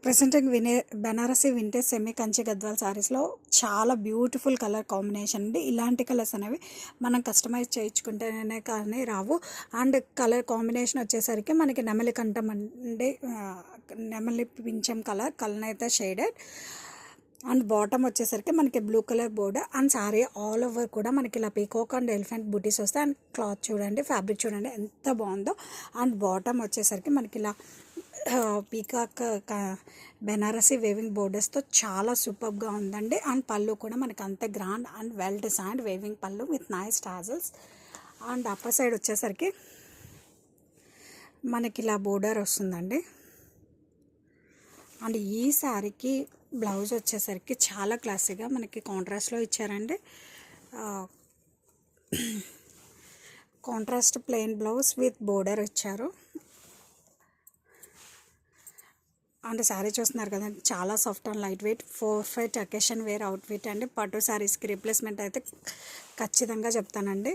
Presenting Banarasi vintage semi Kanchi Gadwal సారీస్లో చాలా beautiful colour combination అండి. ఇలాంటి కలర్స్ అనేవి మనం కస్టమైజ్ చేయించుకుంటేనే కానీ రావు. అండ్ కలర్ కాంబినేషన్ వచ్చేసరికి మనకి నెమలి కంఠం అండి, నెమలి పింఛం కలర్ అయితే షేడెడ్. అండ్ బాటమ్ వచ్చేసరికి మనకి blue colour border. And sorry all over కూడా మనకి ఇలా పీకాక్ అండ్ ఎలిఫెంట్ బూటీస్ వస్తాయి. అండ్ క్లాత్ చూడండి, ఫ్యాబ్రిక్ చూడండి ఎంత బాగుందో. అండ్ బాటమ్ వచ్చేసరికి మనకి ఇలా పీకాక్ బెనారసీ వేవింగ్ బోర్డర్స్తో చాలా సూపర్గా ఉందండి. అండ్ పళ్ళు కూడా మనకి అంతే grand and well designed weaving pallu with nice tassels. And upper side వచ్చేసరికి మనకి ఇలా బోర్డర్ వస్తుందండి. అండ్ ఈ శారీకి బ్లౌజ్ వచ్చేసరికి చాలా క్లాసీగా మనకి కాంట్రాస్ట్లో ఇచ్చారండి. Contrast plain blouse with border ఇచ్చారు. అండ్ శారీ చూస్తున్నారు కదండి, చాలా soft and light weight, perfect occasion wear outfit అండి. పట్టు శారీస్కి రీప్లేస్మెంట్ అయితే ఖచ్చితంగా చెప్తానండి.